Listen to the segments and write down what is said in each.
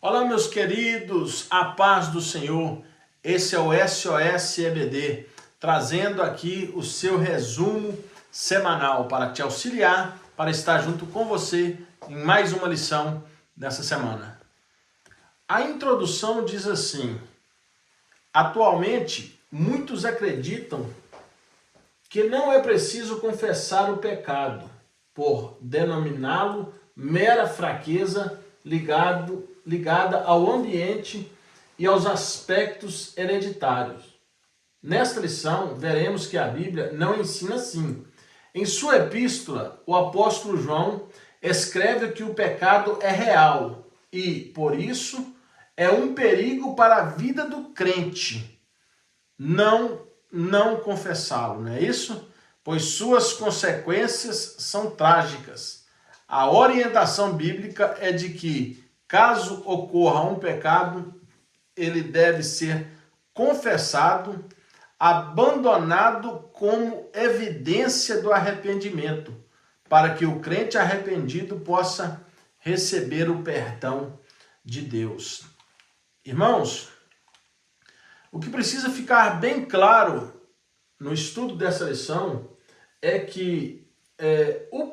Olá, meus queridos, a paz do Senhor. Esse é o SOS EBD, trazendo aqui o seu resumo semanal para te auxiliar, para estar junto com você em mais uma lição dessa semana. A introdução diz assim: atualmente, muitos acreditam que não é preciso confessar o pecado, por denominá-lo mera fraqueza ligada ao ambiente e aos aspectos hereditários. Nesta lição, veremos que a Bíblia não ensina assim. Em sua epístola, o apóstolo João escreve que o pecado é real e, por isso, é um perigo para a vida do crente não confessá-lo, não é isso? Pois suas consequências são trágicas. A orientação bíblica é de que, caso ocorra um pecado, ele deve ser confessado, abandonado como evidência do arrependimento, para que o crente arrependido possa receber o perdão de Deus. Irmãos, o que precisa ficar bem claro no estudo dessa lição é que o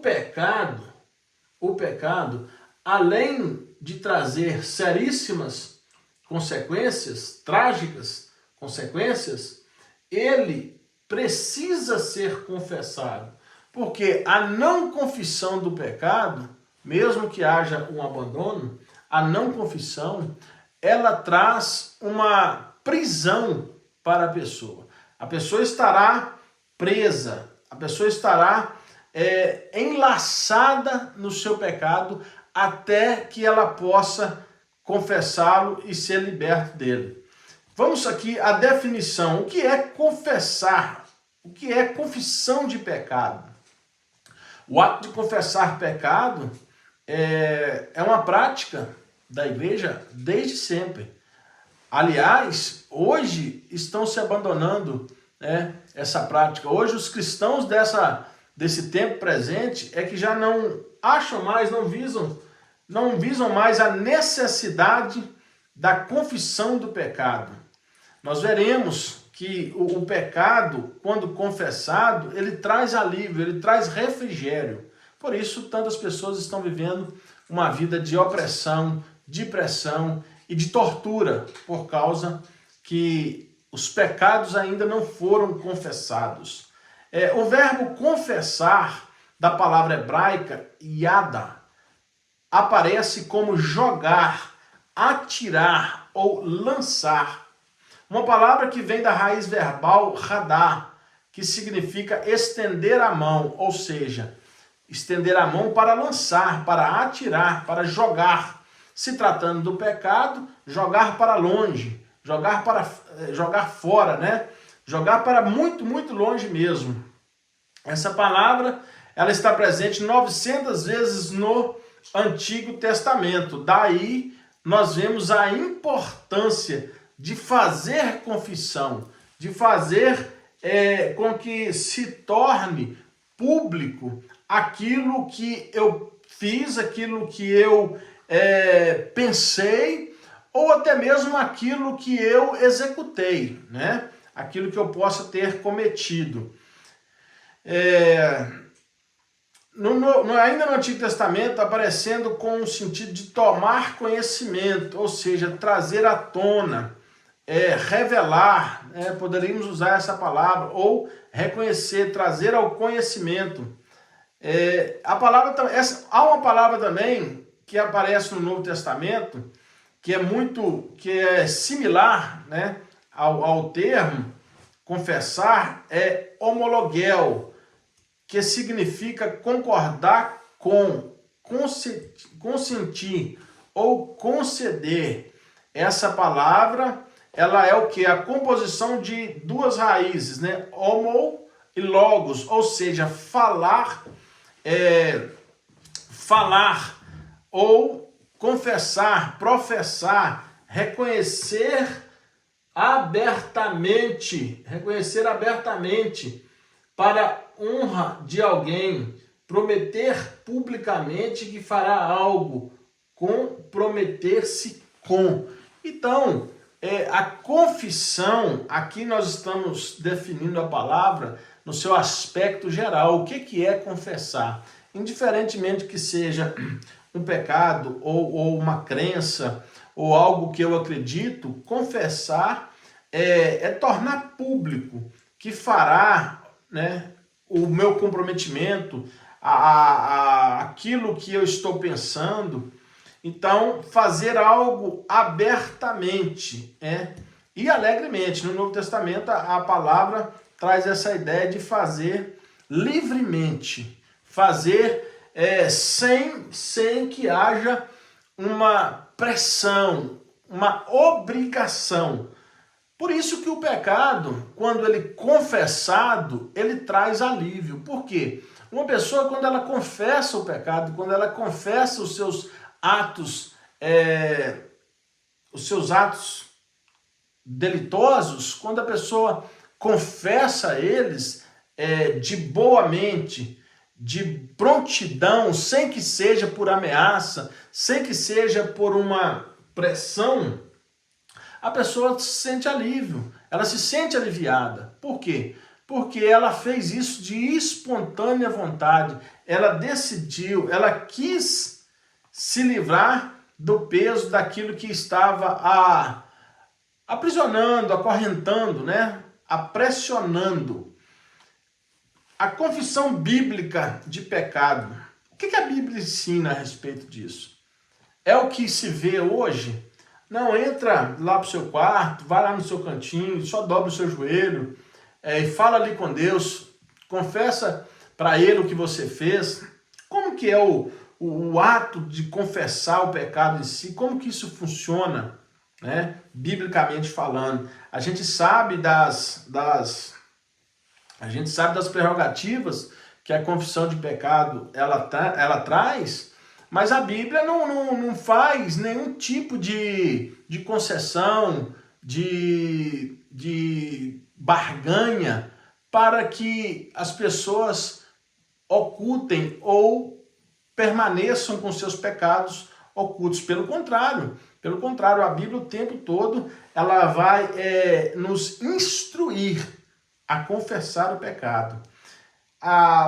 pecado, além de trazer seríssimas consequências, trágicas consequências, ele precisa ser confessado. Porque a não confissão do pecado, mesmo que haja um abandono, a não confissão, ela traz uma prisão para a pessoa. A pessoa estará presa, a pessoa estará enlaçada no seu pecado até que ela possa confessá-lo e ser liberto dele. Vamos aqui à definição. O que é confessar? O que é confissão de pecado? O ato de confessar pecado é uma prática da igreja desde sempre. Aliás, hoje estão se abandonando, essa prática. Hoje os cristãos desse tempo presente é que já não acham mais, não visam mais a necessidade da confissão do pecado. Nós veremos que o pecado, quando confessado, ele traz alívio, ele traz refrigério. Por isso, tantas pessoas estão vivendo uma vida de opressão, de pressão e de tortura, por causa que os pecados ainda não foram confessados. O verbo confessar, da palavra hebraica yada, aparece como jogar, atirar ou lançar. Uma palavra que vem da raiz verbal radá, que significa estender a mão, ou seja, estender a mão para lançar, para atirar, para jogar. Se tratando do pecado, jogar para longe, jogar fora, né? Jogar para muito, muito longe mesmo. Essa palavra, ela está presente 900 vezes no Antigo Testamento. Daí, nós vemos a importância de fazer confissão, de fazer com que se torne público aquilo que eu fiz, aquilo que eu pensei, ou até mesmo aquilo que eu executei, né? Aquilo que eu possa ter cometido. Ainda no Antigo Testamento, aparecendo com o sentido de tomar conhecimento, ou seja, trazer à tona, revelar, poderíamos usar essa palavra, ou reconhecer, trazer ao conhecimento. Há uma palavra também que aparece no Novo Testamento, que é similar, né, ao termo confessar, é homologuel, que significa concordar com, consentir ou conceder. Essa palavra, ela é o que? A composição de duas raízes, né? Homo e logos, ou seja, falar ou confessar, professar, reconhecer abertamente para honra de alguém, prometer publicamente que fará algo, comprometer-se com. Então, a confissão, aqui nós estamos definindo a palavra no seu aspecto geral. O que é confessar? Indiferentemente que seja um pecado ou uma crença ou algo que eu acredito, confessar é tornar público, que fará, né, o meu comprometimento, aquilo que eu estou pensando. Então, fazer algo abertamente, e alegremente. No Novo Testamento, a palavra traz essa ideia de fazer livremente, fazer sem que haja uma pressão, uma obrigação. Por isso que o pecado, quando ele confessado, ele traz alívio. Por quê? Uma pessoa, quando ela confessa o pecado, quando ela confessa os seus atos delitosos, quando a pessoa confessa eles de boa mente, de prontidão, sem que seja por ameaça, sem que seja por uma pressão, a pessoa sente alívio, ela se sente aliviada. Por quê? Porque ela fez isso de espontânea vontade, ela decidiu, ela quis se livrar do peso daquilo que estava aprisionando, acorrentando, né? Apressionando. A confissão bíblica de pecado. O que a Bíblia ensina a respeito disso? É o que se vê hoje? Não, entra lá para o seu quarto, vai lá no seu cantinho, só dobra o seu joelho e fala ali com Deus, confessa para Ele o que você fez. Como que é o ato de confessar o pecado em si? Como que isso funciona, né? Biblicamente falando? A gente sabe das prerrogativas que a confissão de pecado ela traz, mas a Bíblia não faz nenhum tipo de concessão, de barganha para que as pessoas ocultem ou permaneçam com seus pecados ocultos. Pelo contrário, a Bíblia o tempo todo ela vai nos instruir a confessar o pecado.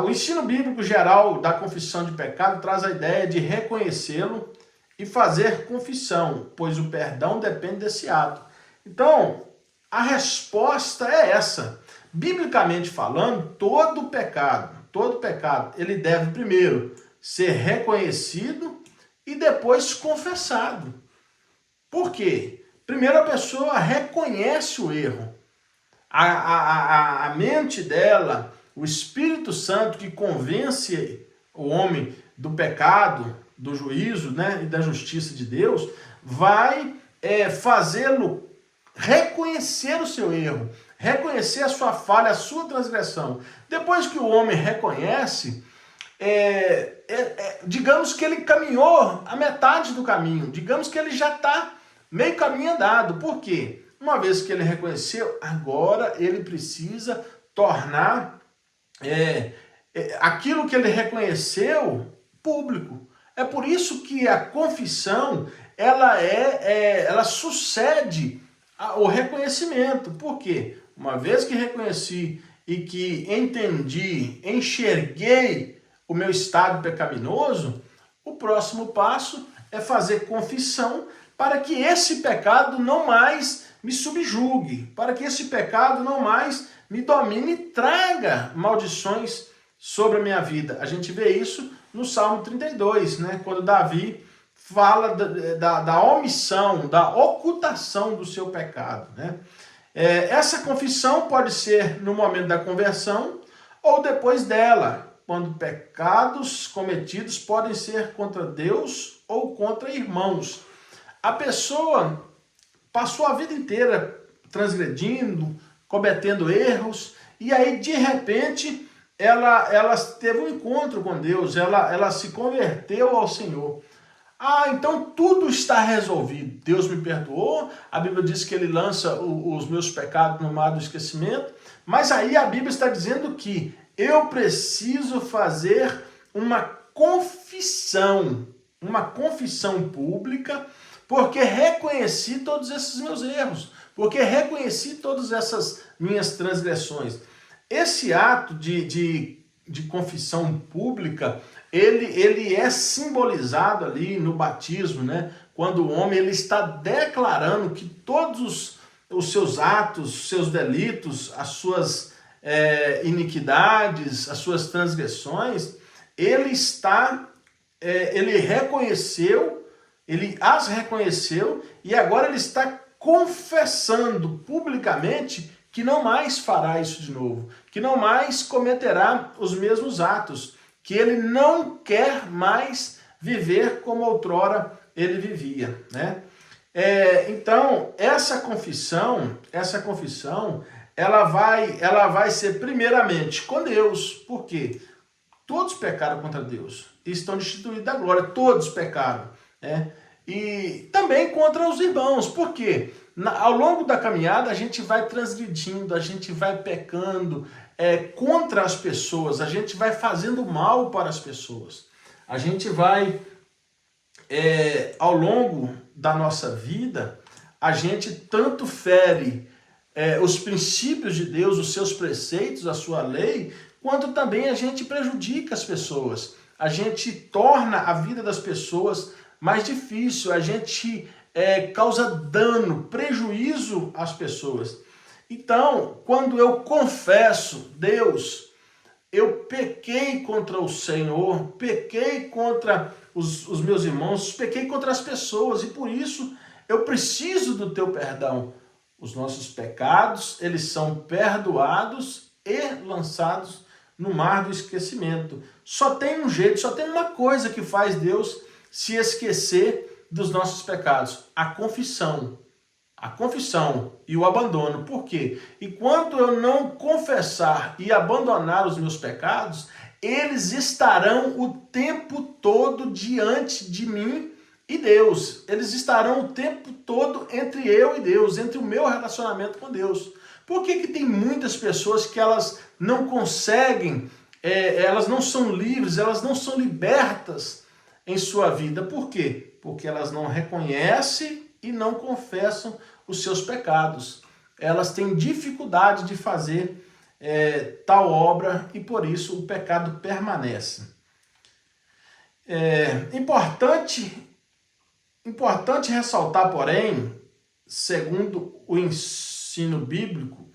O ensino bíblico geral da confissão de pecado traz a ideia de reconhecê-lo e fazer confissão, pois o perdão depende desse ato. Então, a resposta é essa. Biblicamente falando, todo pecado, ele deve primeiro ser reconhecido e depois confessado. Por quê? Primeiro a pessoa reconhece o erro. A mente dela, o Espírito Santo que convence o homem do pecado, do juízo, né, e da justiça de Deus, vai fazê-lo reconhecer o seu erro, reconhecer a sua falha, a sua transgressão. Depois que o homem reconhece, digamos que ele caminhou a metade do caminho, digamos que ele já está meio caminho andado. Por quê? Uma vez que ele reconheceu, agora ele precisa tornar aquilo que ele reconheceu público. É por isso que a confissão ela sucede ao reconhecimento. Por quê? Uma vez que reconheci e que enxerguei o meu estado pecaminoso, o próximo passo é fazer confissão para que esse pecado não mais me subjugue, para que esse pecado não mais me domine e traga maldições sobre a minha vida. A gente vê isso no Salmo 32, né? Quando Davi fala da omissão, da ocultação do seu pecado, né? Essa confissão pode ser no momento da conversão ou depois dela, quando pecados cometidos podem ser contra Deus ou contra irmãos. A pessoa passou a vida inteira transgredindo, cometendo erros, e aí de repente ela teve um encontro com Deus, ela se converteu ao Senhor. Então tudo está resolvido. Deus me perdoou, a Bíblia diz que Ele lança os meus pecados no mar do esquecimento, mas aí a Bíblia está dizendo que eu preciso fazer uma confissão pública, porque reconheci todos esses meus erros, porque reconheci todas essas minhas transgressões. Esse ato de confissão pública, ele é simbolizado ali no batismo, né? Quando o homem ele está declarando que todos os seus atos, os seus delitos, as suas iniquidades, as suas transgressões, ele reconheceu, ele as reconheceu e agora ele está confessando publicamente que não mais fará isso de novo, que não mais cometerá os mesmos atos, que ele não quer mais viver como outrora ele vivia, né? Então, essa confissão, ela vai ser primeiramente com Deus, porque todos pecaram contra Deus e estão destituídos da glória, todos pecaram, né? E também contra os irmãos, porque ao longo da caminhada a gente vai transgredindo, a gente vai pecando contra as pessoas, a gente vai fazendo mal para as pessoas, a gente vai, ao longo da nossa vida, a gente tanto fere os princípios de Deus, os seus preceitos, a sua lei, quanto também a gente prejudica as pessoas, a gente torna a vida das pessoas mais difícil, a gente causa dano, prejuízo às pessoas. Então, quando eu confesso, Deus, eu pequei contra o Senhor, pequei contra os meus irmãos, pequei contra as pessoas e por isso eu preciso do teu perdão. Os nossos pecados, eles são perdoados e lançados no mar do esquecimento. Só tem um jeito, só tem uma coisa que faz Deus se esquecer dos nossos pecados: a confissão. A confissão e o abandono. Por quê? Enquanto eu não confessar e abandonar os meus pecados, eles estarão o tempo todo diante de mim e Deus. Eles estarão o tempo todo entre eu e Deus, entre o meu relacionamento com Deus. Por que tem muitas pessoas que elas não conseguem, elas não são livres, elas não são libertas em sua vida? Por quê? Porque elas não reconhecem e não confessam os seus pecados. Elas têm dificuldade de fazer tal obra e por isso o pecado permanece. Importante ressaltar, porém, segundo o ensino bíblico,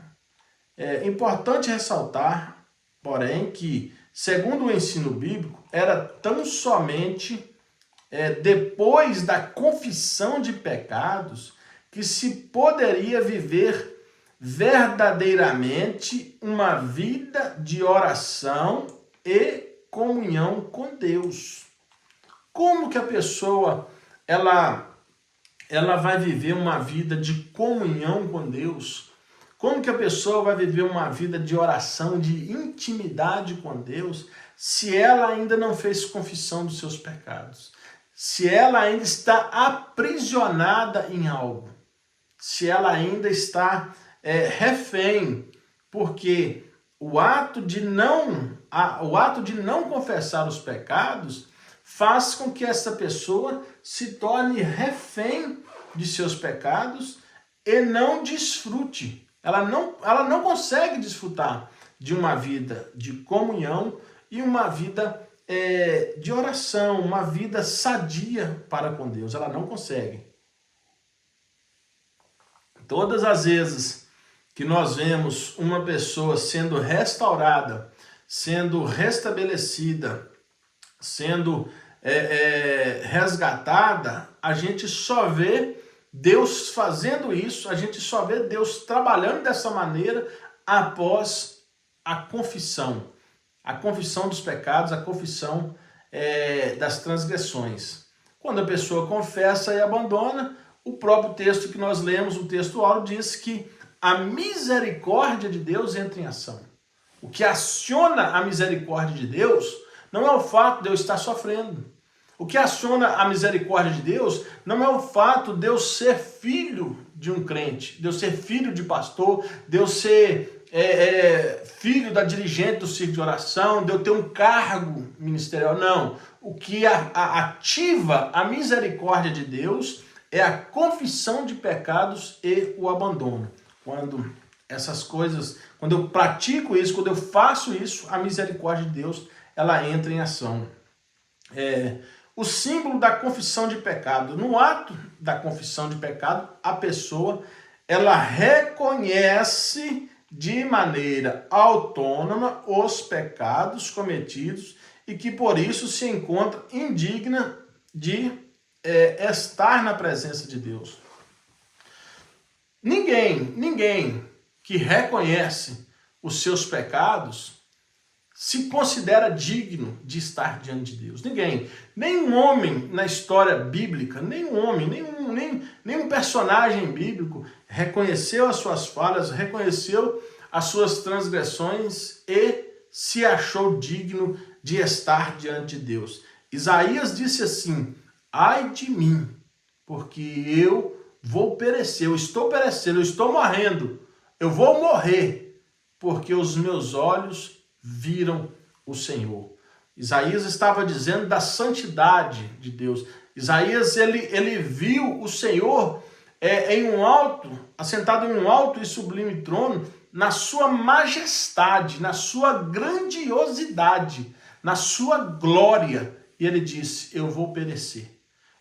que, segundo o ensino bíblico, era tão somente depois da confissão de pecados que se poderia viver verdadeiramente uma vida de oração e comunhão com Deus. Como que a pessoa ela vai viver uma vida de comunhão com Deus? Como que a pessoa vai viver uma vida de oração, de intimidade com Deus, se ela ainda não fez confissão dos seus pecados? Se ela ainda está aprisionada em algo? Se ela ainda está refém? Porque o ato de não confessar os pecados faz com que essa pessoa se torne refém de seus pecados e não desfrute. Ela não consegue desfrutar de uma vida de comunhão e uma vida de oração, uma vida sadia para com Deus. Ela não consegue. Todas as vezes que nós vemos uma pessoa sendo restaurada, sendo restabelecida, sendo resgatada, a gente só vê Deus fazendo isso, a gente só vê Deus trabalhando dessa maneira após a confissão dos pecados, a confissão das transgressões. Quando a pessoa confessa e abandona, o próprio texto que nós lemos, o texto áureo, diz que a misericórdia de Deus entra em ação. O que aciona a misericórdia de Deus não é o fato de eu estar sofrendo. O que aciona a misericórdia de Deus não é o fato de eu ser filho de um crente, de eu ser filho de pastor, de eu ser filho da dirigente do círculo de oração, de eu ter um cargo ministerial. Não. O que ativa a misericórdia de Deus é a confissão de pecados e o abandono. Quando essas coisas, quando eu pratico isso, quando eu faço isso, a misericórdia de Deus, ela entra em ação. O símbolo da confissão de pecado. No ato da confissão de pecado, a pessoa, ela reconhece de maneira autônoma os pecados cometidos e que por isso se encontra indigna de estar na presença de Deus. Ninguém que reconhece os seus pecados se considera digno de estar diante de Deus. Ninguém. Nenhum homem na história bíblica, nenhum personagem bíblico reconheceu as suas falhas, reconheceu as suas transgressões e se achou digno de estar diante de Deus. Isaías disse assim: ai de mim, porque eu vou perecer, eu estou perecendo, eu estou morrendo, eu vou morrer, porque os meus olhos viram o Senhor. Isaías estava dizendo da santidade de Deus. Isaías, ele viu o Senhor em um alto, assentado em um alto e sublime trono, na sua majestade, na sua grandiosidade, na sua glória. E ele disse: eu vou perecer.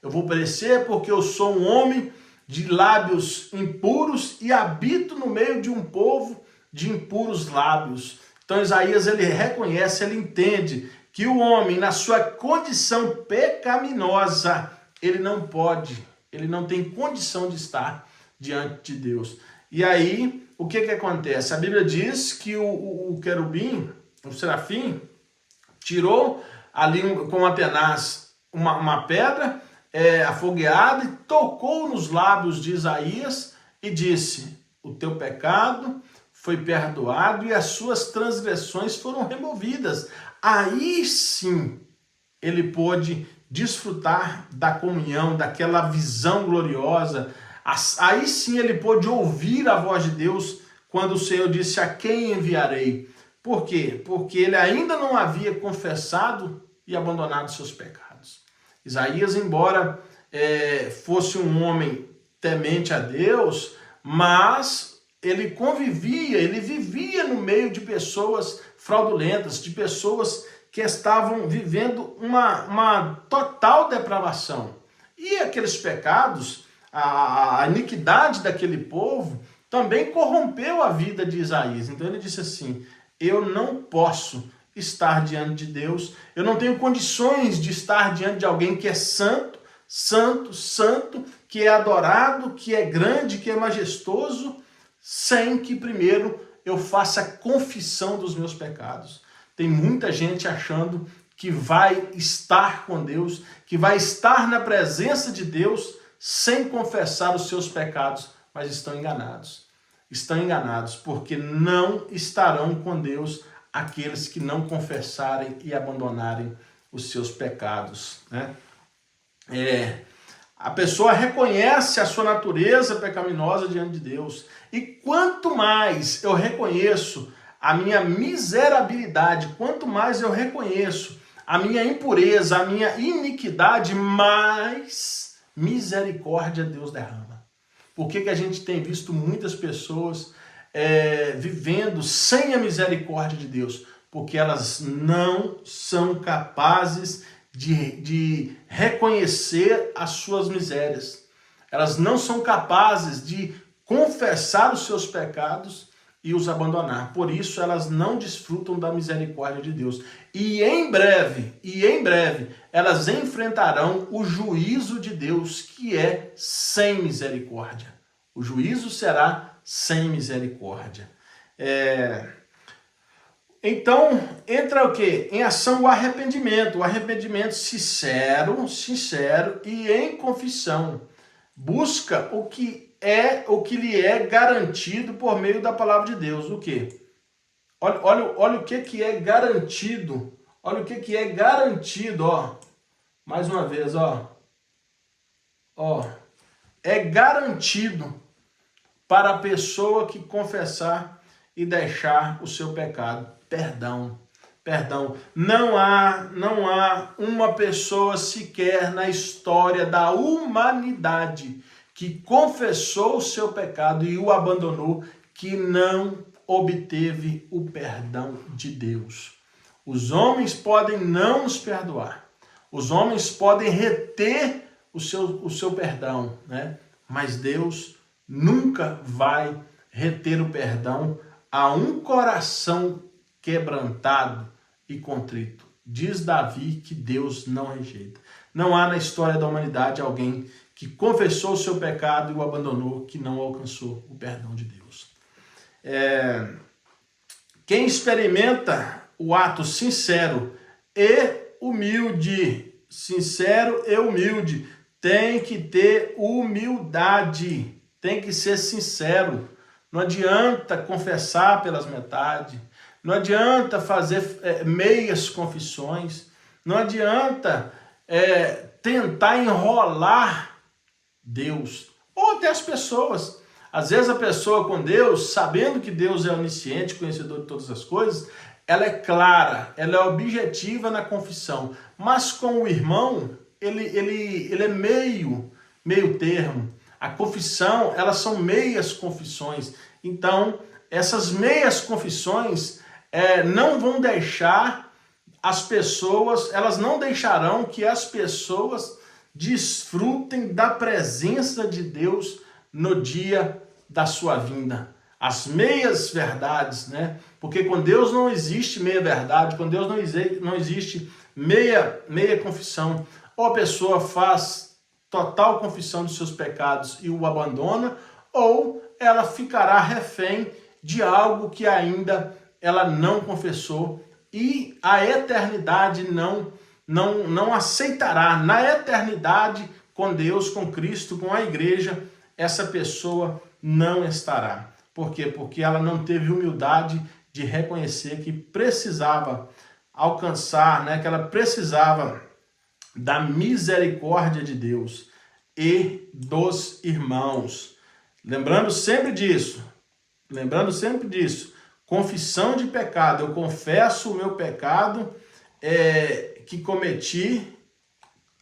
Eu vou perecer porque eu sou um homem de lábios impuros e habito no meio de um povo de impuros lábios. Então Isaías, ele reconhece, ele entende que o homem, na sua condição pecaminosa, ele não tem condição de estar diante de Deus. E aí, o que acontece? A Bíblia diz que o querubim, o serafim, tirou ali com uma tenaz uma pedra afogueada e tocou nos lábios de Isaías e disse: o teu pecado foi perdoado e as suas transgressões foram removidas. Aí sim ele pôde desfrutar da comunhão, daquela visão gloriosa. Aí sim ele pôde ouvir a voz de Deus quando o Senhor disse: a quem enviarei? Por quê? Porque ele ainda não havia confessado e abandonado seus pecados. Isaías, embora fosse um homem temente a Deus, mas ele vivia no meio de pessoas fraudulentas, de pessoas que estavam vivendo uma total depravação. E aqueles pecados, a iniquidade daquele povo, também corrompeu a vida de Isaías. Então ele disse assim: eu não posso estar diante de Deus, eu não tenho condições de estar diante de alguém que é santo, que é adorado, que é grande, que é majestoso, sem que primeiro eu faça confissão dos meus pecados. Tem muita gente achando que vai estar com Deus, que vai estar na presença de Deus sem confessar os seus pecados, mas estão enganados. Estão enganados porque não estarão com Deus aqueles que não confessarem e abandonarem os seus pecados, né? A pessoa reconhece a sua natureza pecaminosa diante de Deus. E quanto mais eu reconheço a minha miserabilidade, quanto mais eu reconheço a minha impureza, a minha iniquidade, mais misericórdia Deus derrama. Por que a gente tem visto muitas pessoas vivendo sem a misericórdia de Deus? Porque elas não são capazes de reconhecer as suas misérias. Elas não são capazes de confessar os seus pecados e os abandonar. Por isso elas não desfrutam da misericórdia de Deus. E em breve, elas enfrentarão o juízo de Deus, que é sem misericórdia. O juízo será sem misericórdia. Então, entra o quê? Em ação o arrependimento sincero e em confissão. Busca o que lhe é garantido por meio da palavra de Deus. O quê? Olha o que é garantido. Olha o que é garantido, ó. Mais uma vez, ó. É garantido para a pessoa que confessar e deixar o seu pecado. Perdão. perdão. Não há uma pessoa sequer na história da humanidade que confessou o seu pecado e o abandonou, que não obteve o perdão de Deus. Os homens podem não nos perdoar, os homens podem reter o seu perdão, né? Mas Deus nunca vai reter o perdão a um coração quebrantado e contrito. Diz Davi que Deus não rejeita. Não há na história da humanidade alguém que confessou o seu pecado e o abandonou, que não alcançou o perdão de Deus. Quem experimenta o ato sincero e humilde, tem que ter humildade, tem que ser sincero. Não adianta confessar pelas metades, não adianta fazer meias confissões, não adianta tentar enrolar Deus, ou até as pessoas. Às vezes a pessoa com Deus, sabendo que Deus é onisciente, conhecedor de todas as coisas, ela é clara, ela é objetiva na confissão, mas com o irmão, ele é meio termo. A confissão, elas são meias confissões. Então, essas meias confissões não vão deixar as pessoas, elas não deixarão que as pessoas desfrutem da presença de Deus no dia da sua vinda. As meias verdades, né? Porque com Deus não existe meia verdade, com Deus não existe meia confissão. Ou a pessoa faz total confissão dos seus pecados e o abandona, ou ela ficará refém de algo que ainda ela não confessou e a eternidade não aceitará. Na eternidade, com Deus, com Cristo, com a igreja, essa pessoa não estará. Por quê? Porque ela não teve humildade de reconhecer que precisava alcançar, né? Que ela precisava da misericórdia de Deus e dos irmãos. Lembrando sempre disso. Confissão de pecado. Eu confesso o meu pecado que cometi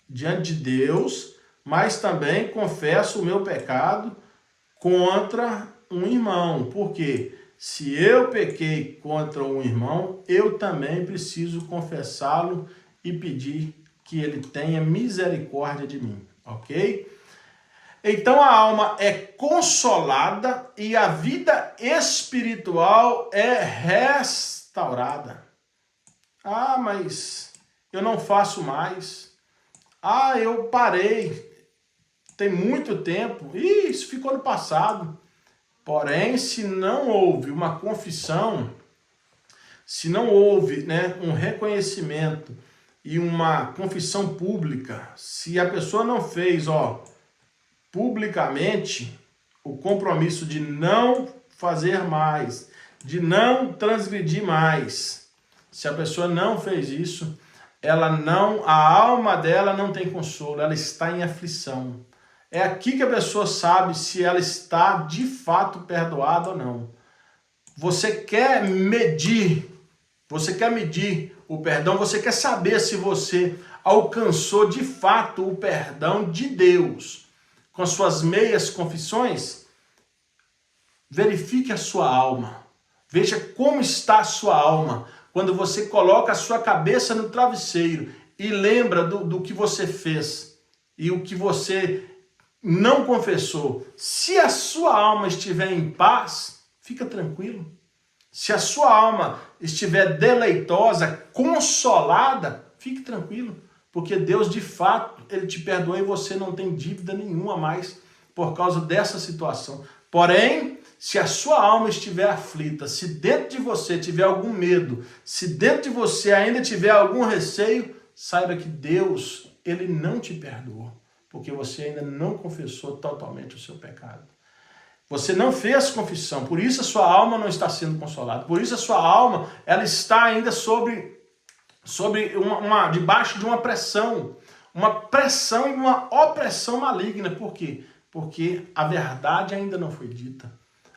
diante de Deus, mas também confesso o meu pecado contra um irmão. Por quê? Se eu pequei contra um irmão, eu também preciso confessá-lo e pedir que ele tenha misericórdia de mim, ok? Então a alma é consolada e a vida espiritual é restaurada. Ah, mas eu não faço mais. Ah, eu parei. Tem muito tempo. Ih, isso ficou no passado. Porém, se não houve uma confissão, se não houve, né, um reconhecimento e uma confissão pública, se a pessoa não fez, publicamente o compromisso de não fazer mais, de não transgredir mais, se a pessoa não fez isso, a alma dela não tem consolo, ela está em aflição. É aqui que a pessoa sabe se ela está de fato perdoada ou não. Você quer medir o perdão, você quer saber se você alcançou de fato o perdão de Deus com suas meias confissões? Verifique a sua alma. Veja como está a sua alma quando você coloca a sua cabeça no travesseiro e lembra do que você fez e o que você não confessou. Se a sua alma estiver em paz, fica tranquilo. Se a sua alma estiver deleitosa, consolada, fique tranquilo. Porque Deus, de fato, Ele te perdoa e você não tem dívida nenhuma mais por causa dessa situação. Porém, se a sua alma estiver aflita, se dentro de você tiver algum medo, se dentro de você ainda tiver algum receio, saiba que Deus, Ele não te perdoou, porque você ainda não confessou totalmente o seu pecado. Você não fez confissão, por isso a sua alma não está sendo consolada, por isso a sua alma ela está ainda debaixo de uma pressão e uma opressão maligna. Por quê? Porque a verdade ainda não foi dita.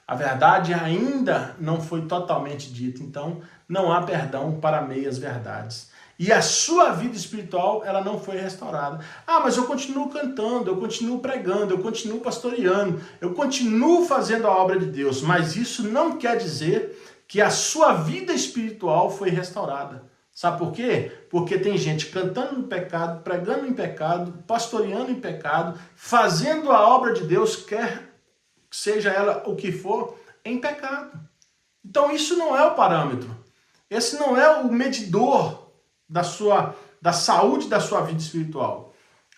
A verdade ainda não foi totalmente dita, então não há perdão para meias verdades. E a sua vida espiritual, ela não foi restaurada. Ah, mas eu continuo cantando, eu continuo pregando, eu continuo pastoreando, eu continuo fazendo a obra de Deus, mas isso não quer dizer que a sua vida espiritual foi restaurada. Sabe por quê? Porque tem gente cantando no pecado, pregando em pecado, pastoreando em pecado, fazendo a obra de Deus, quer seja ela o que for, em pecado. Então isso não é o parâmetro. Esse não é o medidor da saúde da sua vida espiritual.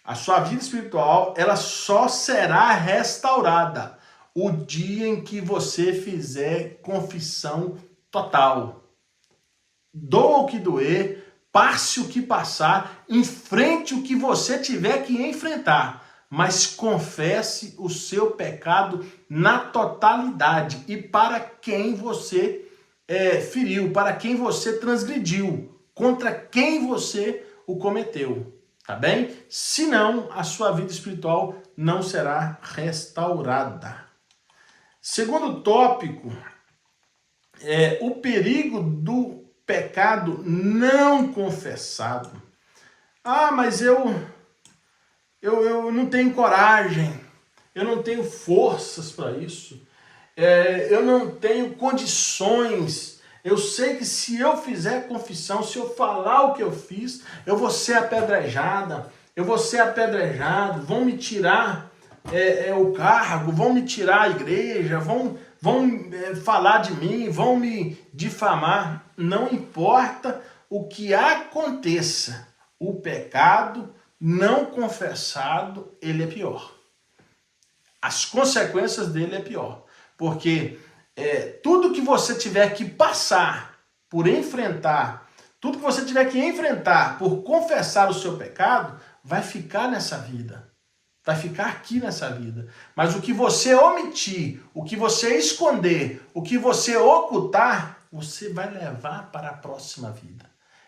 A sua vida espiritual, ela só será restaurada o dia em que você fizer confissão total. Doa o que doer, passe o que passar, enfrente o que você tiver que enfrentar, mas confesse o seu pecado na totalidade e para quem você feriu, para quem você transgrediu, contra quem você o cometeu, tá bem? Senão, a sua vida espiritual não será restaurada. Segundo tópico, o perigo do pecado não confessado. Ah, mas eu não tenho coragem, eu não tenho forças para isso, eu não tenho condições. Eu sei que se eu fizer confissão, se eu falar o que eu fiz, eu vou ser apedrejada, eu vou ser apedrejado, vão me tirar o cargo, vão me tirar a igreja, vão falar de mim, vão me difamar. Não importa o que aconteça, o pecado não confessado, ele é pior. As consequências dele é pior. Porque tudo que você tiver que passar por enfrentar, tudo que você tiver que enfrentar por confessar o seu pecado, vai ficar nessa vida. Vai ficar aqui nessa vida. Mas o que você omitir, o que você esconder, o que você ocultar, você vai levar para a próxima vida.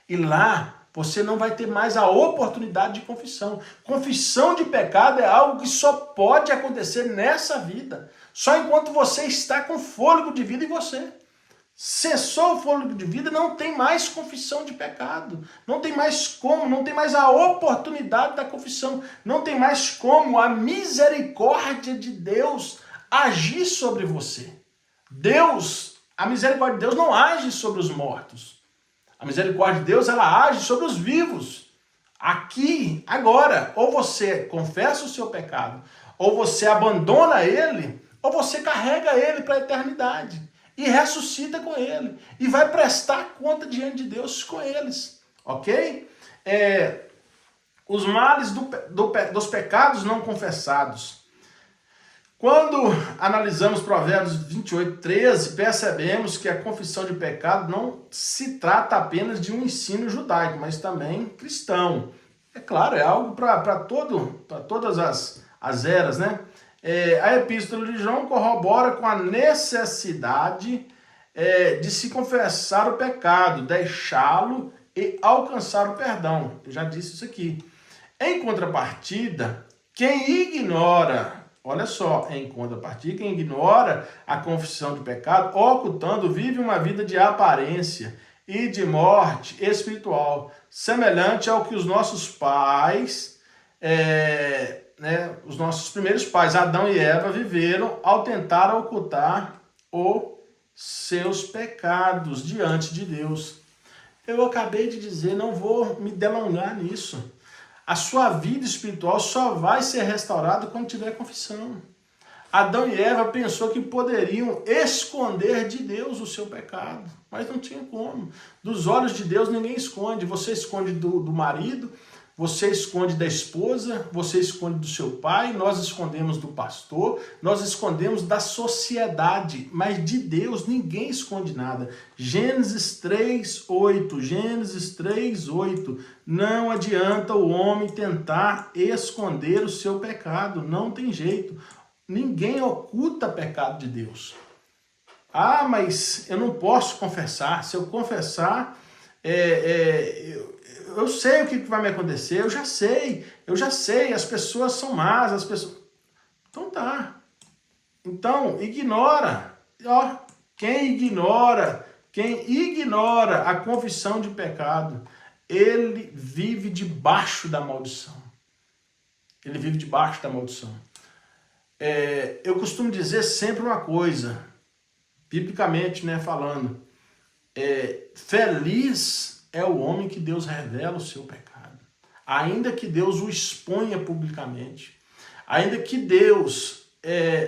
E lá você não vai ter mais a oportunidade de confissão. Confissão de pecado é algo que só pode acontecer nessa vida. Só enquanto você está com fôlego de vida em você. Cessou o fôlego de vida, não tem mais confissão de pecado. Não tem mais como, não tem mais a oportunidade da confissão. Não tem mais como a misericórdia de Deus agir sobre você. A misericórdia de Deus não age sobre os mortos. A misericórdia de Deus, ela age sobre os vivos. Aqui, agora, ou você confessa o seu pecado, ou você abandona ele, ou você carrega ele para a eternidade e ressuscita com ele e vai prestar conta diante de Deus com eles, ok? Os males dos pecados não confessados. Quando analisamos Provérbios 28:13, percebemos que a confissão de pecado não se trata apenas de um ensino judaico, mas também cristão. É claro, é algo para todas as eras, né? A Epístola de João corrobora com a necessidade de se confessar o pecado, deixá-lo e alcançar o perdão. Eu já disse isso aqui. Em contrapartida, quem ignora... Olha só, em contrapartida, quem ignora a confissão de pecado, ocultando, vive uma vida de aparência e de morte espiritual, semelhante ao que os nossos pais, os nossos primeiros pais, Adão e Eva, viveram ao tentar ocultar os seus pecados diante de Deus. Eu acabei de dizer, não vou me delongar nisso. A sua vida espiritual só vai ser restaurada quando tiver confissão. Adão e Eva pensou que poderiam esconder de Deus o seu pecado, mas não tinha como. Dos olhos de Deus ninguém esconde. Você esconde do marido, você esconde da esposa, você esconde do seu pai, nós escondemos do pastor, nós escondemos da sociedade, mas de Deus ninguém esconde nada. Gênesis 3:8, Gênesis 3:8, não adianta o homem tentar esconder o seu pecado, não tem jeito. Ninguém oculta pecado de Deus. Ah, mas eu não posso confessar, se eu confessar, eu sei o que vai me acontecer, eu já sei, as pessoas são más, as pessoas... Então tá. Então, ignora. Ó, quem ignora a confissão de pecado, ele vive debaixo da maldição. Ele vive debaixo da maldição. Eu costumo dizer sempre uma coisa, biblicamente, né, falando, feliz é o homem que Deus revela o seu pecado, ainda que Deus o exponha publicamente, ainda que Deus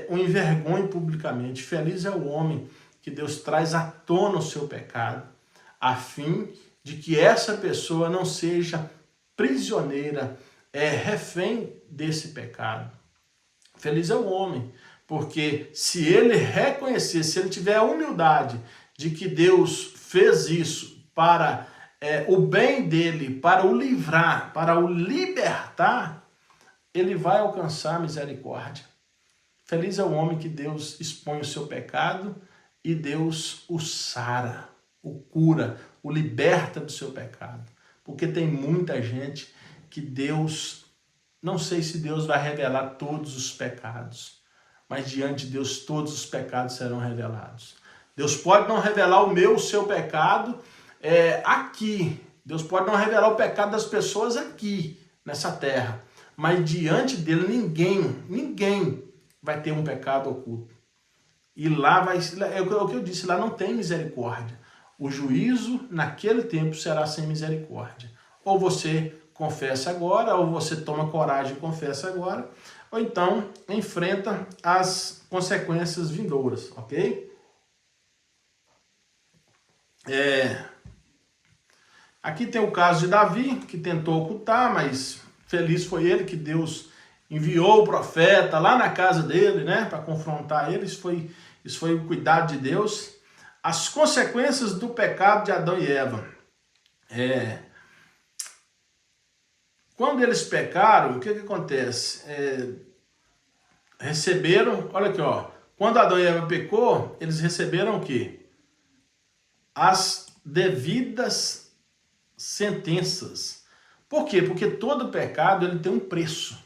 o envergonhe publicamente. Feliz é o homem que Deus traz à tona o seu pecado, a fim de que essa pessoa não seja prisioneira, refém desse pecado. Feliz é o homem, porque se ele reconhecer, se ele tiver a humildade de que Deus fez isso para o bem dele, para o livrar, para o libertar, ele vai alcançar a misericórdia. Feliz é o homem que Deus expõe o seu pecado e Deus o sara, o cura, o liberta do seu pecado. Porque tem muita gente que Deus, não sei se Deus vai revelar todos os pecados, mas diante de Deus todos os pecados serão revelados. Deus pode não revelar o seu pecado aqui. Deus pode não revelar o pecado das pessoas aqui, nessa terra. Mas diante dele ninguém vai ter um pecado oculto. E lá é o que eu disse, lá não tem misericórdia. O juízo naquele tempo será sem misericórdia. Ou você confessa agora, ou você toma coragem e confessa agora, ou então enfrenta as consequências vindouras, ok? Aqui tem o caso de Davi, que tentou ocultar, mas feliz foi ele que Deus enviou o profeta lá na casa dele, né, para confrontar ele. Isso foi o cuidado de Deus. As consequências do pecado de Adão e Eva. Quando eles pecaram, o que acontece? Receberam, olha aqui, ó. Quando Adão e Eva pecou, eles receberam o quê? As devidas sentenças. Por quê? Porque todo pecado ele tem um preço.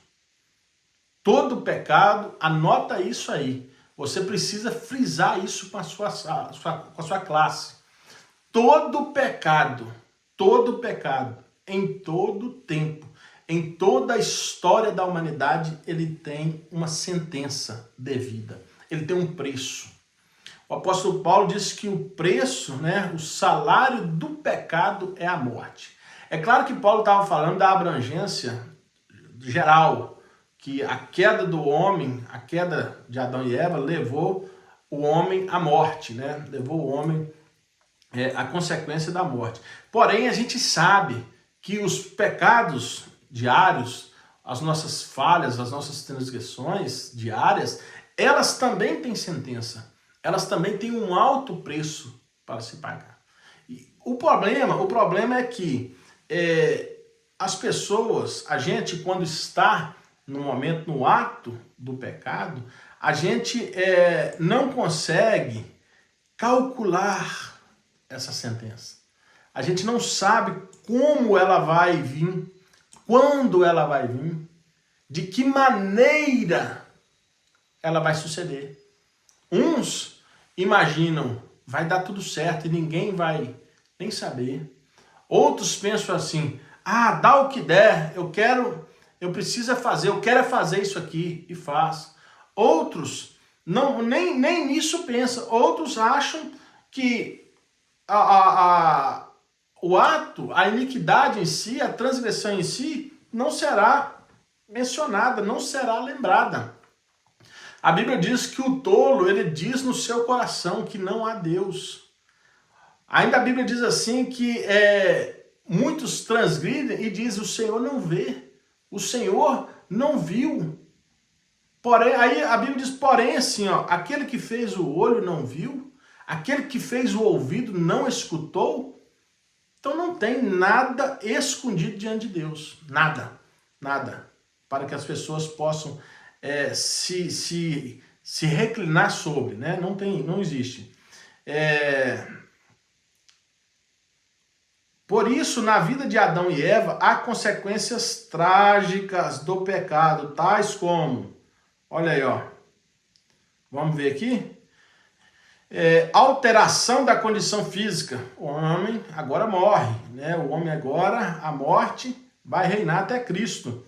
Todo pecado, anota isso aí. Você precisa frisar isso com a sua classe. Todo pecado, em todo tempo, em toda a história da humanidade, ele tem uma sentença devida. Ele tem um preço. O apóstolo Paulo disse que o preço, né, o salário do pecado é a morte. É claro que Paulo estava falando da abrangência geral, que a queda do homem, a queda de Adão e Eva levou o homem à morte, né? Levou o homem à consequência da morte. Porém, a gente sabe que os pecados diários, as nossas falhas, as nossas transgressões diárias, elas também têm sentença. Elas também têm um alto preço para se pagar. E o problema é que as pessoas, a gente quando está no momento, no ato do pecado, a gente não consegue calcular essa sentença. A gente não sabe como ela vai vir, quando ela vai vir, de que maneira ela vai suceder. Uns imaginam, vai dar tudo certo e ninguém vai nem saber. Outros pensam assim, dá o que der, eu preciso fazer, eu quero fazer isso aqui e faz. Outros nem nisso pensam. Outros acham que o ato, a iniquidade em si, a transgressão em si, não será mencionada, não será lembrada. A Bíblia diz que o tolo, ele diz no seu coração que não há Deus. Ainda a Bíblia diz assim que muitos transgridem e dizem o Senhor não vê, o Senhor não viu. Porém, aí a Bíblia diz, porém, assim, ó, aquele que fez o olho não viu, aquele que fez o ouvido não escutou. Então não tem nada escondido diante de Deus. Nada. Para que as pessoas possam se reclinar sobre, né? Não existe. Por isso, na vida de Adão e Eva, há consequências trágicas do pecado, tais como, olha aí, ó, vamos ver aqui, alteração da condição física. O homem agora morre, né? O homem agora, a morte vai reinar até Cristo.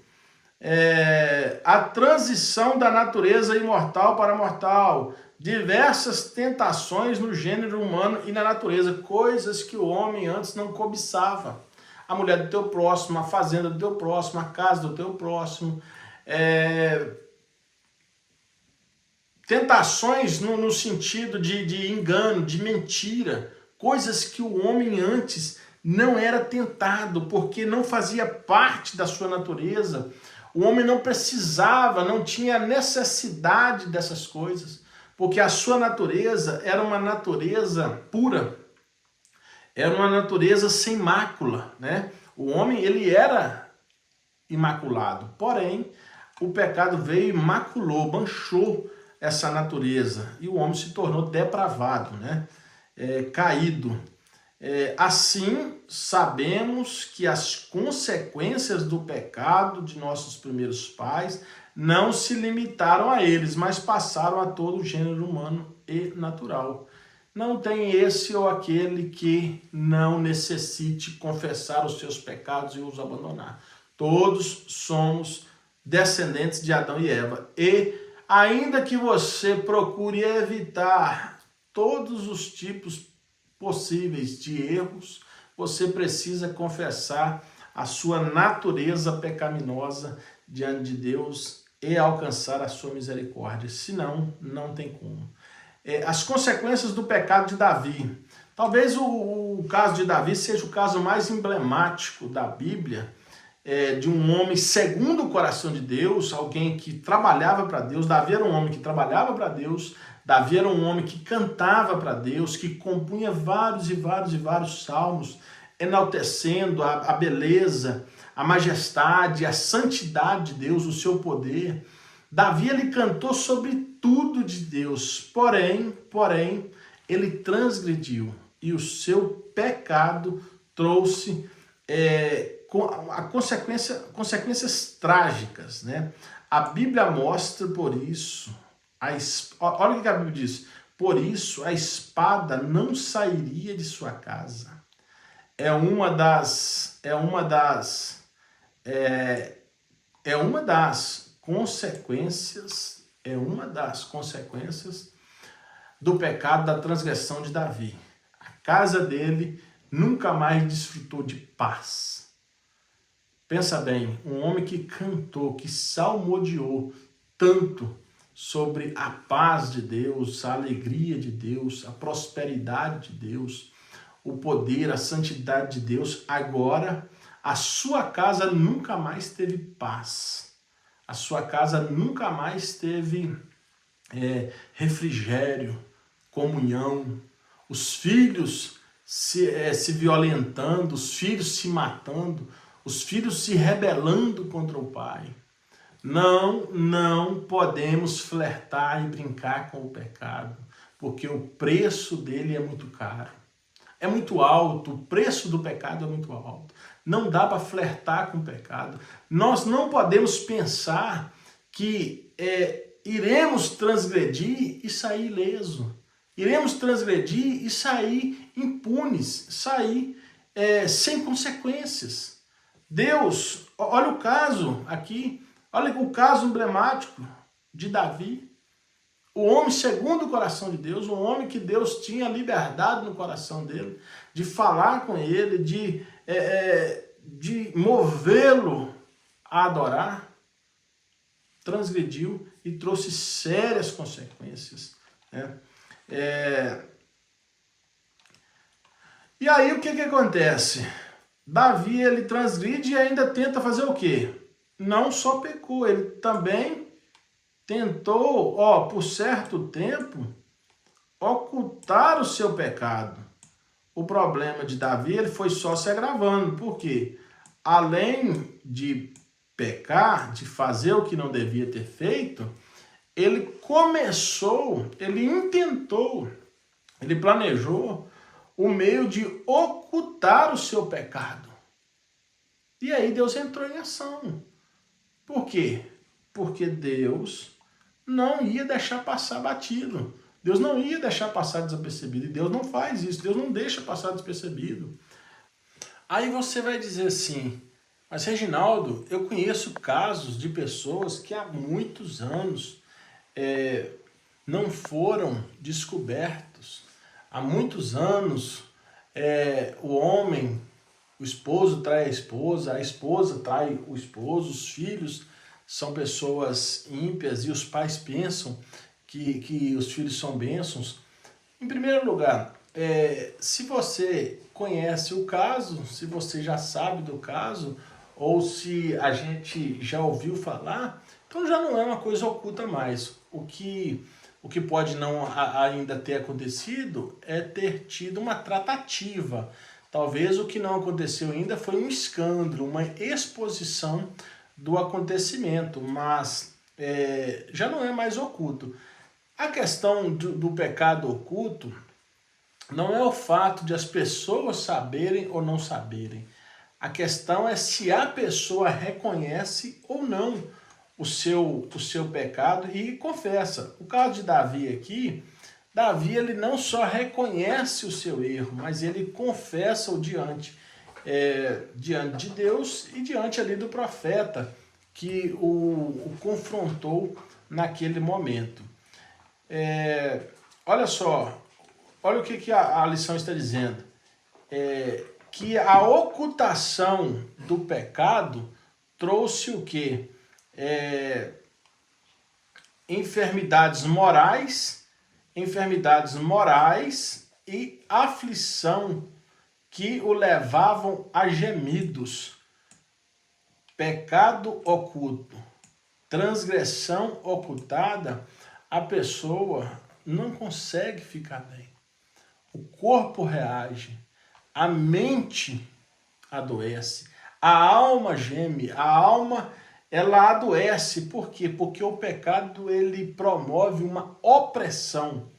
A transição da natureza imortal para mortal, diversas tentações no gênero humano e na natureza, coisas que o homem antes não cobiçava. A mulher do teu próximo, a fazenda do teu próximo, a casa do teu próximo, tentações no sentido de engano, de mentira, coisas que o homem antes não era tentado, porque não fazia parte da sua natureza. O homem não precisava, não tinha necessidade dessas coisas, porque a sua natureza era uma natureza pura, era uma natureza sem mácula, né? O homem, ele era imaculado, porém, o pecado veio e maculou, manchou essa natureza, e o homem se tornou depravado, né? Caído. Assim, sabemos que as consequências do pecado de nossos primeiros pais não se limitaram a eles, mas passaram a todo o gênero humano e natural. Não tem esse ou aquele que não necessite confessar os seus pecados e os abandonar. Todos somos descendentes de Adão e Eva. E ainda que você procure evitar todos os tipos possíveis de erros, você precisa confessar a sua natureza pecaminosa diante de Deus e alcançar a sua misericórdia. Senão, não tem como. As consequências do pecado de Davi. Talvez o caso de Davi seja o caso mais emblemático da Bíblia, de um homem segundo o coração de Deus, alguém que trabalhava para Deus. Davi era um homem que trabalhava para Deus, Davi era um homem que cantava para Deus, que compunha vários e vários e vários salmos, enaltecendo a beleza, a majestade, a santidade de Deus, o seu poder. Davi, ele cantou sobre tudo de Deus, porém, ele transgrediu e o seu pecado trouxe consequências trágicas, né? A Bíblia mostra por isso, olha o que a Bíblia diz: por isso a espada não sairia de sua casa. É uma das consequências do pecado da transgressão de Davi. A casa dele nunca mais desfrutou de paz. Pensa bem, um homem que cantou, que salmodiou tanto sobre a paz de Deus, a alegria de Deus, a prosperidade de Deus, o poder, a santidade de Deus, agora a sua casa nunca mais teve paz. A sua casa nunca mais teve refrigério, comunhão, os filhos se violentando, os filhos se matando, os filhos se rebelando contra o pai. Não podemos flertar e brincar com o pecado, porque o preço dele é muito caro. É muito alto, o preço do pecado é muito alto. Não dá para flertar com o pecado. Nós não podemos pensar que iremos transgredir e sair ileso. Iremos transgredir e sair impunes, sair sem consequências. Deus, olha o caso aqui, olha o caso emblemático de Davi. O homem segundo o coração de Deus, um homem que Deus tinha liberdade no coração dele, de falar com ele, de movê-lo a adorar, transgrediu e trouxe sérias consequências, né? E aí o que acontece? Davi, ele transgride e ainda tenta fazer o quê? Não só pecou, ele também tentou, por certo tempo, ocultar o seu pecado. O problema de Davi, ele foi só se agravando, porque além de pecar, de fazer o que não devia ter feito, ele começou, ele intentou, ele planejou o meio de ocultar o seu pecado. E aí Deus entrou em ação. Por quê? Porque Deus não ia deixar passar batido. Deus não ia deixar passar despercebido, e Deus não faz isso, Deus não deixa passar despercebido. Aí você vai dizer assim, mas Reginaldo, eu conheço casos de pessoas que há muitos anos não foram descobertos. Há muitos anos o homem, o esposo trai a esposa trai o esposo, os filhos são pessoas ímpias e os pais pensam que os filhos são bênçãos. Em primeiro lugar, se você conhece o caso, se você já sabe do caso, ou se a gente já ouviu falar, então já não é uma coisa oculta mais. O que pode não ainda ter acontecido é ter tido uma tratativa. Talvez o que não aconteceu ainda foi um escândalo, uma exposição do acontecimento, mas já não é mais oculto. A questão do pecado oculto não é o fato de as pessoas saberem ou não saberem. A questão é se a pessoa reconhece ou não o seu pecado e confessa. O caso de Davi aqui, Davi ele não só reconhece o seu erro, mas ele confessa-o diante de Deus e diante ali do profeta que o confrontou naquele momento. Olha só, olha o que a lição está dizendo. Que a ocultação do pecado trouxe o quê? Enfermidades morais e aflição que o levavam a gemidos. Pecado oculto, transgressão ocultada, a pessoa não consegue ficar bem. O corpo reage, a mente adoece, a alma geme, a alma ela adoece. Por quê? Porque o pecado ele promove uma opressão,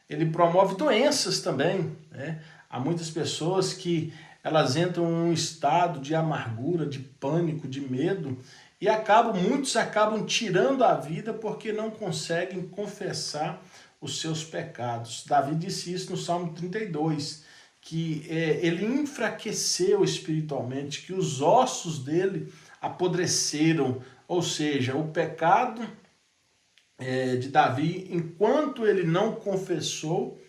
ele promove doenças também, né? Há muitas pessoas que elas entram em um estado de amargura, de pânico, de medo, e muitos acabam tirando a vida porque não conseguem confessar os seus pecados. Davi disse isso no Salmo 32, que ele enfraqueceu espiritualmente, que os ossos dele apodreceram, ou seja, o pecado de Davi, enquanto ele não confessou,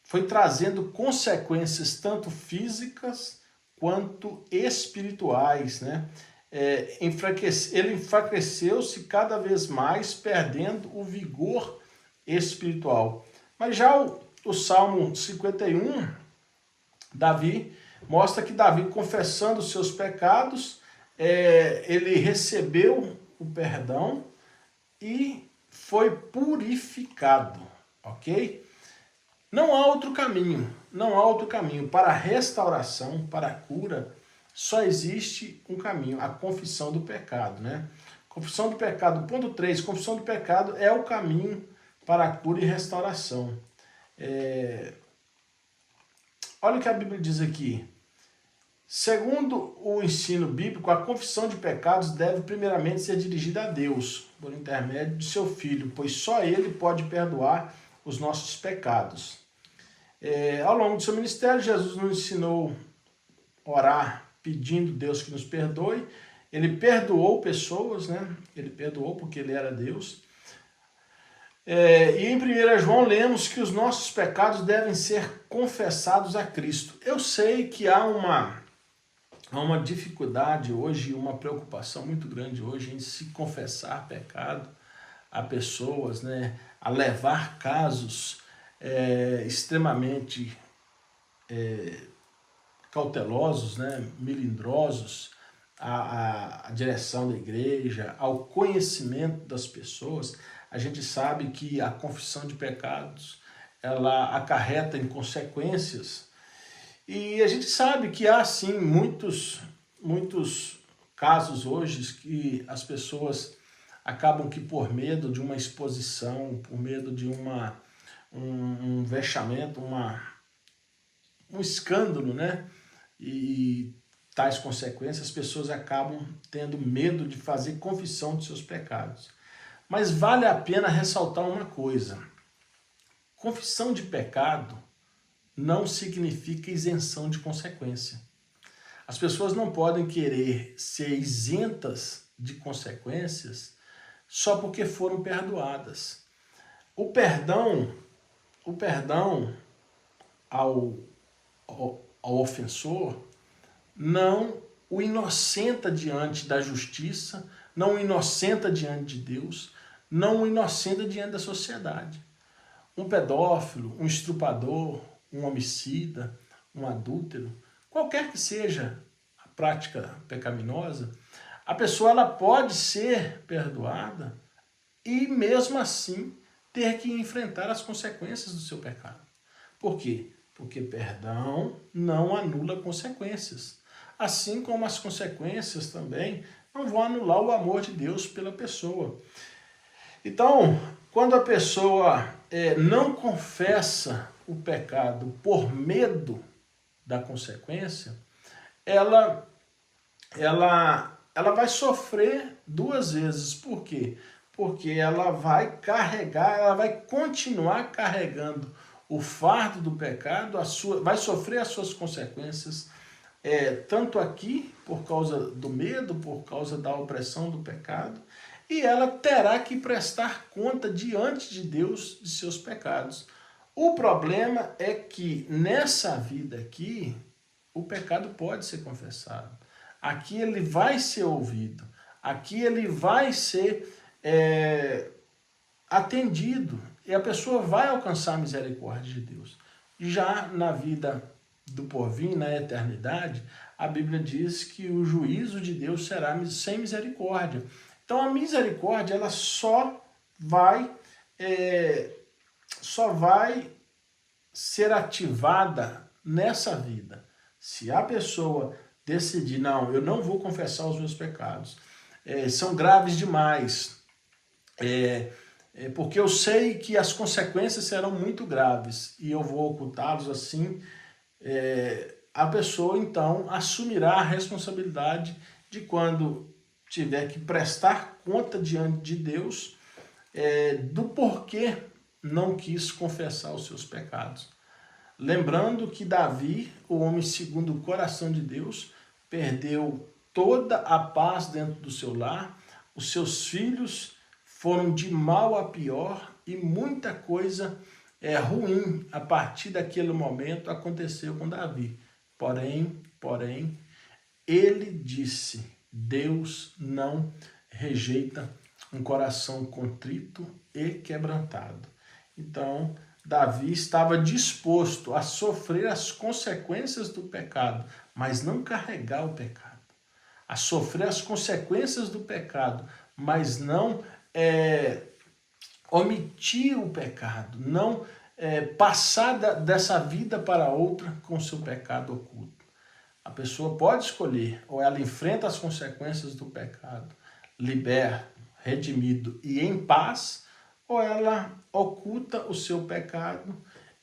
foi trazendo consequências tanto físicas quanto espirituais, né? Ele enfraqueceu-se cada vez mais, perdendo o vigor espiritual. Mas já o Salmo 51, Davi, mostra que Davi, confessando os seus pecados, ele recebeu o perdão e foi purificado, ok? Não há outro caminho para a restauração, para a cura, só existe um caminho, a confissão do pecado, né? Confissão do pecado, ponto 3, confissão do pecado é o caminho para a cura e restauração. Olha o que a Bíblia diz aqui. Segundo o ensino bíblico, a confissão de pecados deve primeiramente ser dirigida a Deus, por intermédio de seu Filho, pois só Ele pode perdoar os nossos pecados. Ao longo do seu ministério, Jesus nos ensinou a orar pedindo a Deus que nos perdoe. Ele perdoou pessoas, né? Ele perdoou porque ele era Deus. E em 1 João lemos que os nossos pecados devem ser confessados a Cristo. Eu sei que há uma dificuldade hoje, uma preocupação muito grande hoje em se confessar pecado a pessoas, né? A levar casos extremamente cautelosos, né? Melindrosos à direção da igreja, ao conhecimento das pessoas. A gente sabe que a confissão de pecados ela acarreta em consequências e a gente sabe que há sim muitos casos hoje que as pessoas acabam que por medo de uma exposição, por medo de um vexamento, um escândalo, né? E tais consequências, as pessoas acabam tendo medo de fazer confissão de seus pecados. Mas vale a pena ressaltar uma coisa. confissão de pecado não significa isenção de consequência. As pessoas não podem querer ser isentas de consequências só porque foram perdoadas. O perdão ao ofensor não o inocenta diante da justiça, não o inocenta diante de Deus, não o inocenta diante da sociedade. Um pedófilo, um estuprador, um homicida, um adúltero, qualquer que seja a prática pecaminosa, a pessoa ela pode ser perdoada e mesmo assim ter que enfrentar as consequências do seu pecado. Por quê? Porque perdão não anula consequências. Assim como as consequências também não vão anular o amor de Deus pela pessoa. Então, quando a pessoa não confessa o pecado por medo da consequência, ela vai sofrer duas vezes. Por quê? Porque ela vai continuar carregando o fardo do pecado, vai sofrer as suas consequências, tanto aqui, por causa do medo, por causa da opressão do pecado, e ela terá que prestar conta diante de Deus de seus pecados. O problema é que nessa vida aqui, o pecado pode ser confessado. Aqui ele vai ser ouvido. Aqui ele vai ser atendido. E a pessoa vai alcançar a misericórdia de Deus. Já na vida do porvir, na eternidade, a Bíblia diz que o juízo de Deus será sem misericórdia. Então a misericórdia ela só vai ser ativada nessa vida. Se a pessoa decidir, não, eu não vou confessar os meus pecados, são graves demais, porque eu sei que as consequências serão muito graves e eu vou ocultá-los assim, a pessoa então assumirá a responsabilidade de quando tiver que prestar conta diante de Deus do porquê não quis confessar os seus pecados. Lembrando que Davi, o homem segundo o coração de Deus, perdeu toda a paz dentro do seu lar, os seus filhos foram de mal a pior e muita coisa ruim a partir daquele momento aconteceu com Davi. Porém, ele disse, Deus não rejeita um coração contrito e quebrantado. Então, Davi estava disposto a sofrer as consequências do pecado, mas não carregar o pecado. A sofrer as consequências do pecado, mas não omitir o pecado, não passar dessa vida para outra com seu pecado oculto. A pessoa pode escolher, ou ela enfrenta as consequências do pecado, liberto, redimido e em paz, ou ela oculta o seu pecado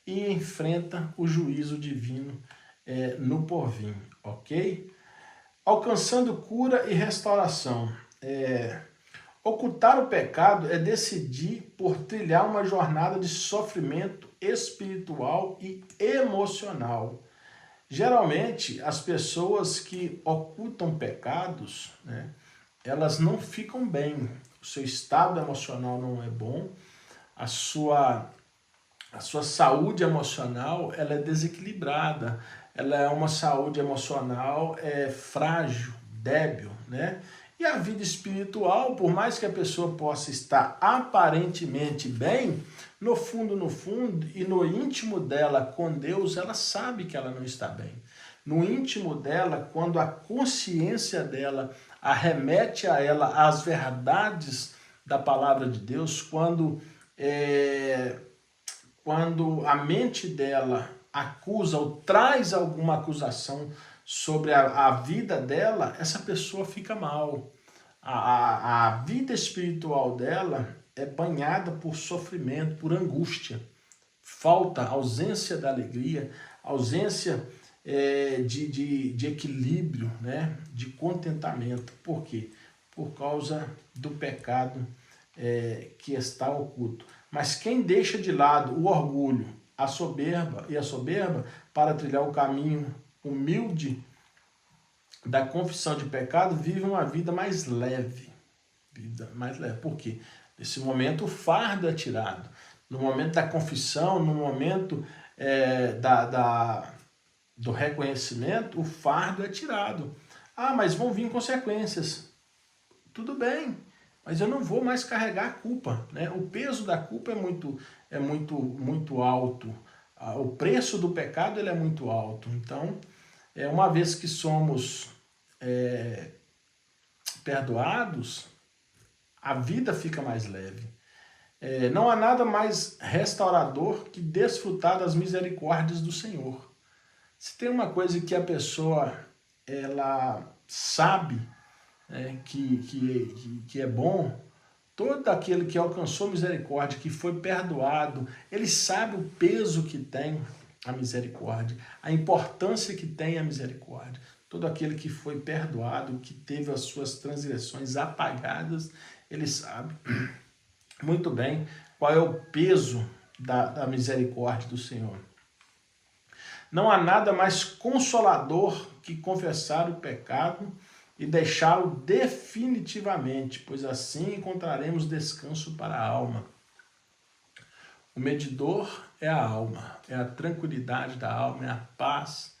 e enfrenta o juízo divino no porvir, ok? Alcançando cura e restauração. Ocultar o pecado é decidir por trilhar uma jornada de sofrimento espiritual e emocional. Geralmente, as pessoas que ocultam pecados, elas não ficam bem. O seu estado emocional não é bom, a sua saúde emocional ela é desequilibrada, ela é uma saúde emocional frágil, débil, né? E a vida espiritual, por mais que a pessoa possa estar aparentemente bem, no fundo e no íntimo dela com Deus, ela sabe que ela não está bem. No íntimo dela, quando a consciência dela arremete a ela as verdades da palavra de Deus, quando a mente dela acusa ou traz alguma acusação sobre a vida dela, essa pessoa fica mal. A vida espiritual dela é banhada por sofrimento, por angústia, falta, ausência da alegria, ausência de equilíbrio, né? De contentamento. Por quê? Por causa do pecado que está oculto. Mas quem deixa de lado o orgulho, a soberba para trilhar o caminho humilde da confissão de pecado, vive uma vida mais leve. Vida mais leve. Por quê? Nesse momento o fardo é tirado. No momento da confissão, no momento do reconhecimento, o fardo é tirado. Ah, mas vão vir consequências. Tudo bem, mas eu não vou mais carregar a culpa, né? O peso da culpa é muito alto. O preço do pecado ele é muito alto. Então, uma vez que somos perdoados, a vida fica mais leve. Não há nada mais restaurador que desfrutar das misericórdias do Senhor. Se tem uma coisa que a pessoa ela sabe que é bom, todo aquele que alcançou misericórdia, que foi perdoado, ele sabe o peso que tem a misericórdia, a importância que tem a misericórdia. Todo aquele que foi perdoado, que teve as suas transgressões apagadas, ele sabe muito bem qual é o peso da misericórdia do Senhor. Não há nada mais consolador que confessar o pecado e deixá-lo definitivamente, pois assim encontraremos descanso para a alma. O medidor é a alma, é a tranquilidade da alma, é a paz,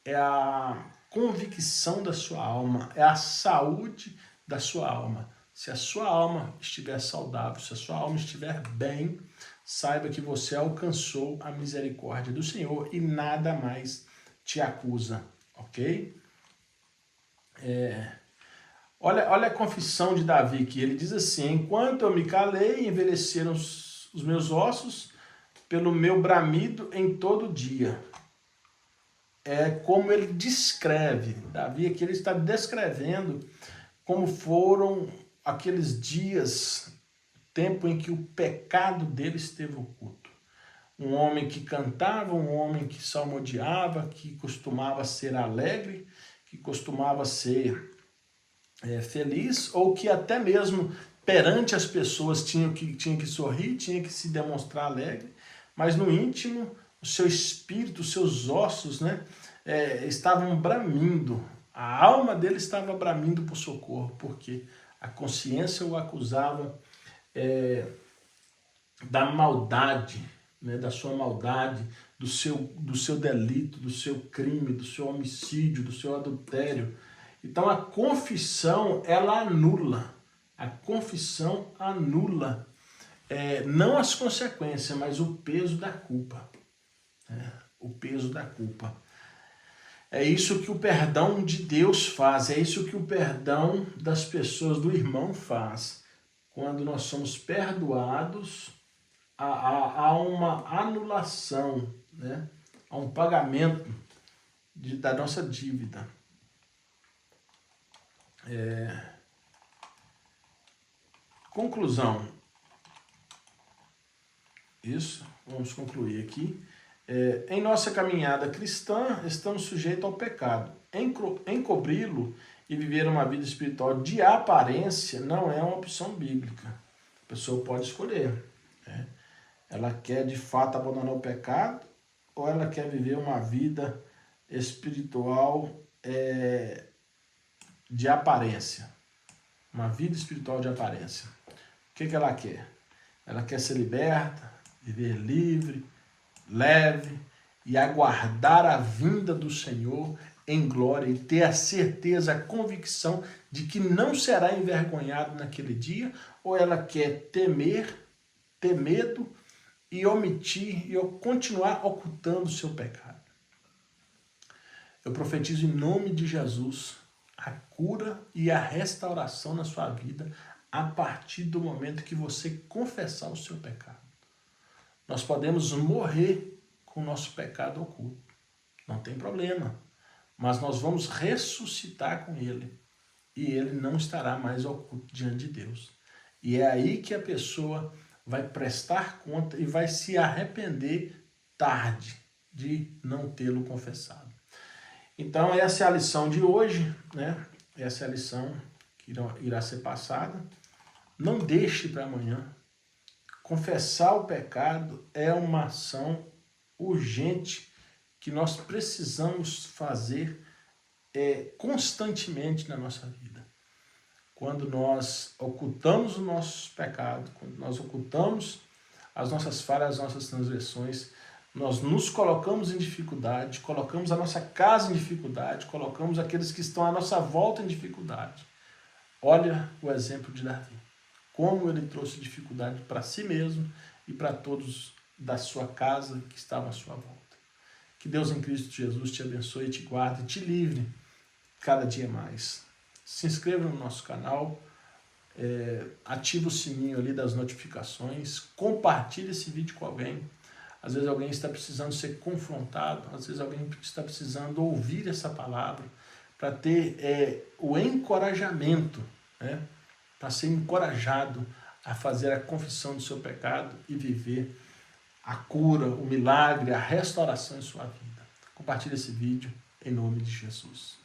é a convicção da sua alma, é a saúde da sua alma. Se a sua alma estiver saudável, se a sua alma estiver bem, saiba que você alcançou a misericórdia do Senhor e nada mais te acusa, ok? Olha a confissão de Davi, que ele diz assim: enquanto eu me calei, envelheceram os meus ossos pelo meu bramido em todo dia. É como ele descreve, Davi aqui ele está descrevendo como foram aqueles dias, tempo em que o pecado dele esteve oculto. Um homem que cantava, um homem que salmodiava, que costumava ser alegre, que costumava ser feliz, ou que até mesmo perante as pessoas tinha que sorrir, tinha que se demonstrar alegre, mas no íntimo, o seu espírito, os seus ossos, estavam bramindo, a alma dele estava bramindo por socorro, porque a consciência o acusava da maldade, da sua maldade, do seu delito, do seu crime, do seu homicídio, do seu adultério. Então a confissão, ela anula. A confissão anula não as consequências, mas o peso da culpa. O peso da culpa. É isso que o perdão de Deus faz, é isso que o perdão das pessoas, do irmão faz. Quando nós somos perdoados, há uma anulação, há um pagamento da nossa dívida. Conclusão. Isso, vamos concluir aqui. Em nossa caminhada cristã, estamos sujeitos ao pecado. Encobri-lo e viver uma vida espiritual de aparência não é uma opção bíblica. A pessoa pode escolher. Ela quer de fato abandonar o pecado ou ela quer viver uma vida espiritual de aparência. Uma vida espiritual de aparência. O que ela quer? Ela quer ser liberta, viver livre, leve e aguardar a vinda do Senhor em glória e ter a certeza, a convicção de que não será envergonhado naquele dia, ou ela quer ter medo e omitir e continuar ocultando o seu pecado. Eu profetizo em nome de Jesus a cura e a restauração na sua vida a partir do momento que você confessar o seu pecado. Nós podemos morrer com o nosso pecado oculto. Não tem problema. Mas nós vamos ressuscitar com ele. E ele não estará mais oculto diante de Deus. E é aí que a pessoa vai prestar conta e vai se arrepender tarde de não tê-lo confessado. Então essa é a lição de hoje, Essa é a lição que irá ser passada. Não deixe para amanhã. Confessar o pecado é uma ação urgente que nós precisamos fazer constantemente na nossa vida. Quando nós ocultamos os nossos pecados, quando nós ocultamos as nossas falhas, as nossas transgressões, nós nos colocamos em dificuldade, colocamos a nossa casa em dificuldade, colocamos aqueles que estão à nossa volta em dificuldade. Olha o exemplo de Davi. Como ele trouxe dificuldade para si mesmo e para todos da sua casa que estavam à sua volta. Que Deus em Cristo Jesus te abençoe, te guarde, te livre cada dia mais. Se inscreva no nosso canal, ativa o sininho ali das notificações, compartilhe esse vídeo com alguém. Às vezes alguém está precisando ser confrontado, às vezes alguém está precisando ouvir essa palavra para ter o encorajamento, né? Para ser encorajado a fazer a confissão do seu pecado e viver a cura, o milagre, a restauração em sua vida. Compartilhe esse vídeo em nome de Jesus.